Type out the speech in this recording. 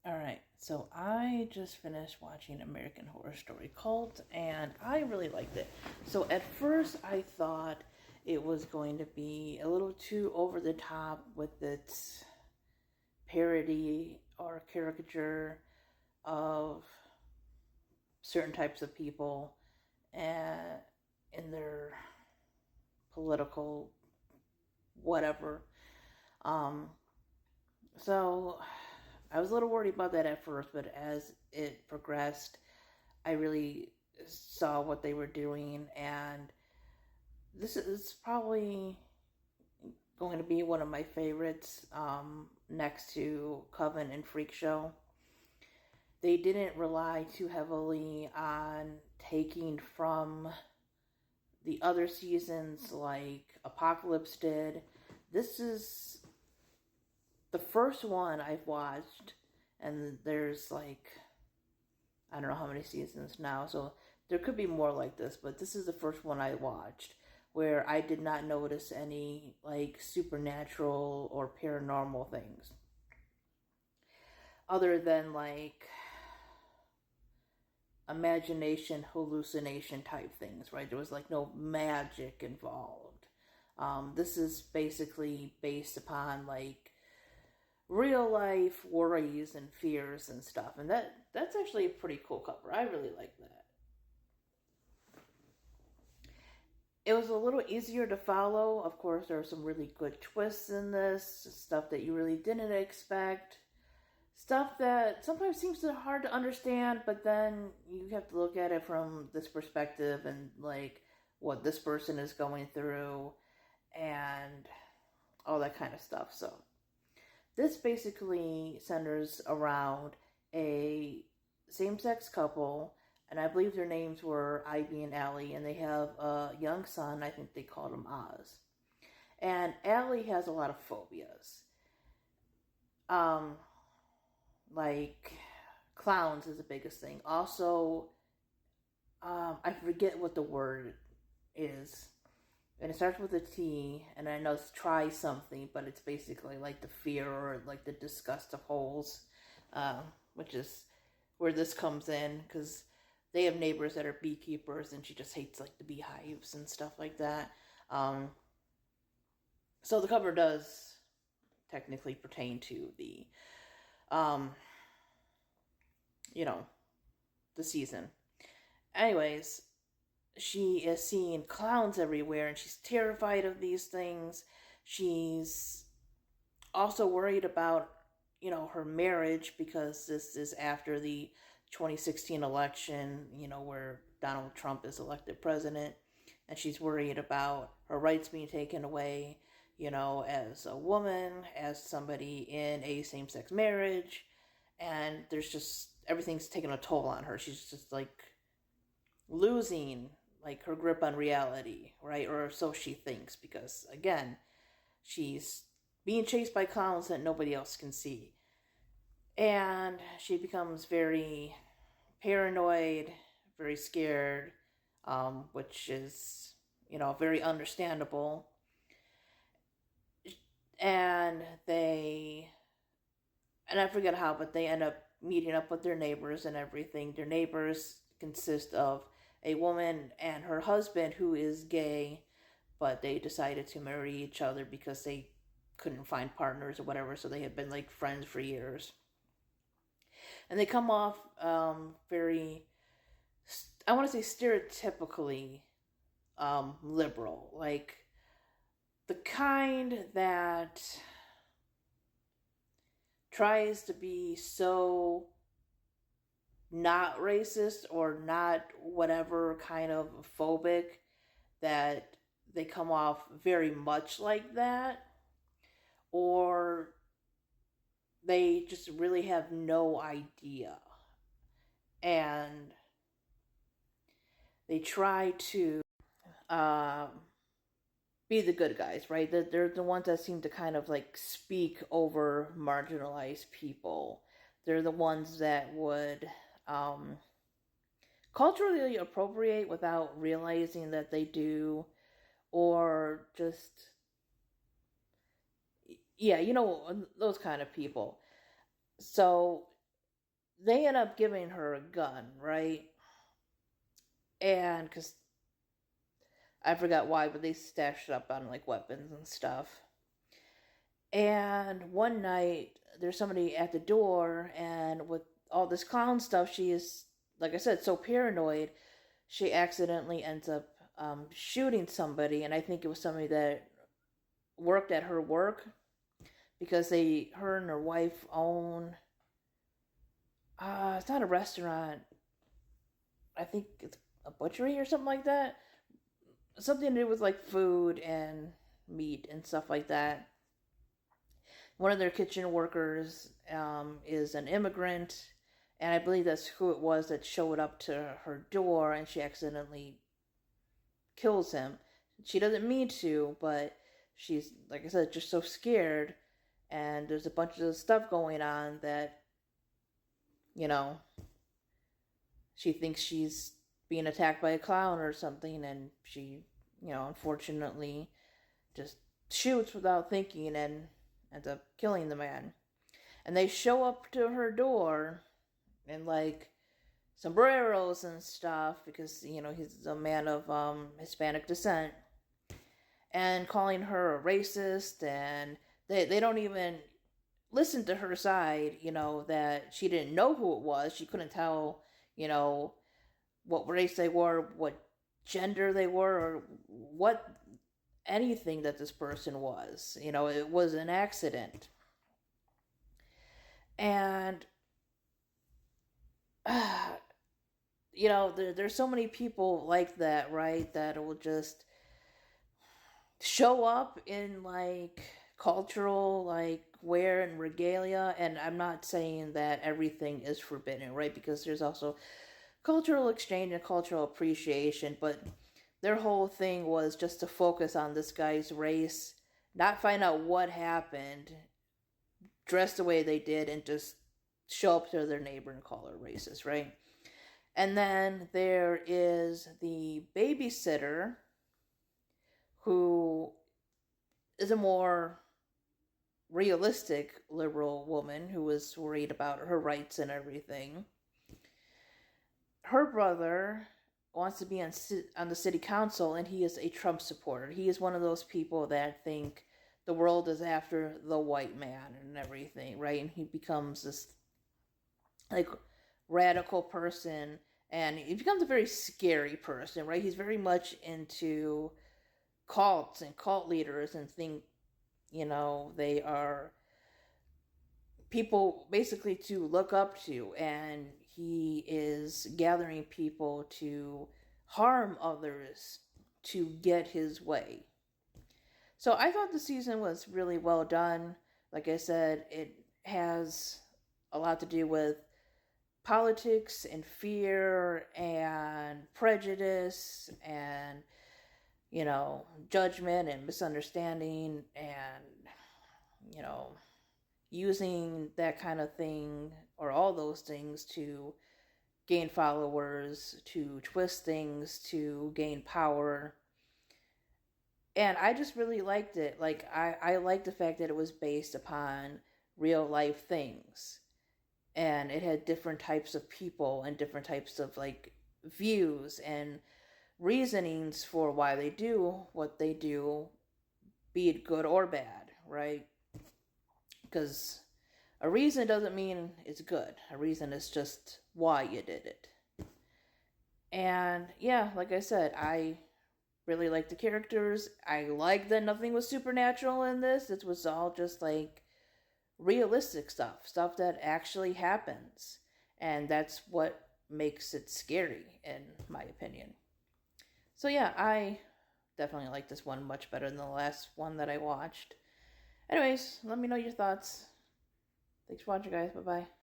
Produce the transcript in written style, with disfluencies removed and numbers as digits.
Alright, so I just finished watching American Horror Story Cult, and I really liked it. So at first I thought it was going to be a little too over the top with its parody or caricature of certain types of people and in their political whatever. Um, so I was a little worried about that at first, but as it progressed, I really saw what they were doing, and this is probably going to be one of my favorites, next to Coven and Freak Show. They didn't rely too heavily on taking from the other seasons like Apocalypse did. This is the first one I've watched, and there's like, I don't know how many seasons now, so there could be more like this, but this is the first one I watched where I did not notice any like supernatural or paranormal things other than like imagination hallucination type things, right? There was like no magic involved. This is basically based upon like real life worries and fears and stuff, and that's actually a pretty cool cover. I really like that. It was a little easier to follow. Of course, there are some really good twists in this, stuff that you really didn't expect, stuff that sometimes seems hard to understand, but then you have to look at it from this perspective and like what this person is going through and all that kind of stuff. So this basically centers around a same-sex couple, and I believe their names were Ivy and Allie, and they have a young son. I think they called him Oz. And Allie has a lot of phobias. Um, like clowns is the biggest thing. Also, I forget what the word is, and it starts with a T, and I know it's try something, but it's basically like the fear or like the disgust of holes, which is where this comes in, because they have neighbors that are beekeepers, and she just hates like the beehives and stuff like that. So the cover does technically pertain to the, um, you know, the season. Anyways, she is seeing clowns everywhere, and she's terrified of these things. She's also worried about, her marriage, because this is after the 2016 election, where Donald Trump is elected president, and she's worried about her rights being taken away, as a woman, as somebody in a same-sex marriage, and there's just everything's taking a toll on her. She's just like losing like her grip on reality, right? Or so she thinks, because again, she's being chased by clowns that nobody else can see. And she becomes very paranoid, very scared, which is, very understandable. And and I forget how, but they end up meeting up with their neighbors and everything. Their neighbors consist of a woman and her husband who is gay, but they decided to marry each other because they couldn't find partners or whatever, so they had been like friends for years. And they come off very, I want to say stereotypically liberal, like the kind that tries to be so not racist or not whatever kind of phobic that they come off very much like that, or they just really have no idea, and they try to um, be the good guys, right? They're the ones that seem to kind of like speak over marginalized people. They're the ones that would culturally appropriate without realizing that they do, or just, yeah, those kind of people. So they end up giving her a gun, right? And because I forgot why, but they stashed it up on like weapons and stuff. And one night, there's somebody at the door, and with all this clown stuff, she is, like I said, so paranoid, she accidentally ends up shooting somebody. And I think it was somebody that worked at her work because her and her wife own, it's not a restaurant. I think it's a butchery or something like that. Something to do with like food and meat and stuff like that. One of their kitchen workers is an immigrant, and I believe that's who it was that showed up to her door, and she accidentally kills him. She doesn't mean to, but she's, like I said, just so scared, and there's a bunch of stuff going on that, you know, she thinks she's being attacked by a clown or something, and she, unfortunately just shoots without thinking and ends up killing the man. And they show up to her door in like sombreros and stuff because, he's a man of Hispanic descent, and calling her a racist, and they don't even listen to her side, that she didn't know who it was. She couldn't tell, what race they were, what gender they were, or what anything that this person was. It was an accident. And, there's so many people like that, right? That will just show up in like cultural like wear and regalia. And I'm not saying that everything is forbidden, right? Because there's also cultural exchange and cultural appreciation, but their whole thing was just to focus on this guy's race, not find out what happened, dress the way they did, and just show up to their neighbor and call her racist, right? And then there is the babysitter, who is a more realistic liberal woman who was worried about her rights and everything. Her brother wants to be on the city council, and he is a Trump supporter. He is one of those people that think the world is after the white man and everything, right? And he becomes this like radical person, and he becomes a very scary person, right? He's very much into cults and cult leaders, and think, they are people basically to look up to, and he is gathering people to harm others to get his way. So I thought the season was really well done. Like I said, it has a lot to do with politics and fear and prejudice and, judgment and misunderstanding, and, using that kind of thing or all those things to gain followers, to twist things, to gain power. And I just really liked it. Like, I liked the fact that it was based upon real life things. And it had different types of people and different types of, like, views and reasonings for why they do what they do, be it good or bad, right? Because a reason doesn't mean it's good. A reason is just why you did it. And yeah, like I said, I really like the characters. I like that nothing was supernatural in this. It was all just like realistic stuff that actually happens. And that's what makes it scary, in my opinion. So yeah, I definitely like this one much better than the last one that I watched. Anyways, let me know your thoughts. Thanks for watching, guys. Bye-bye.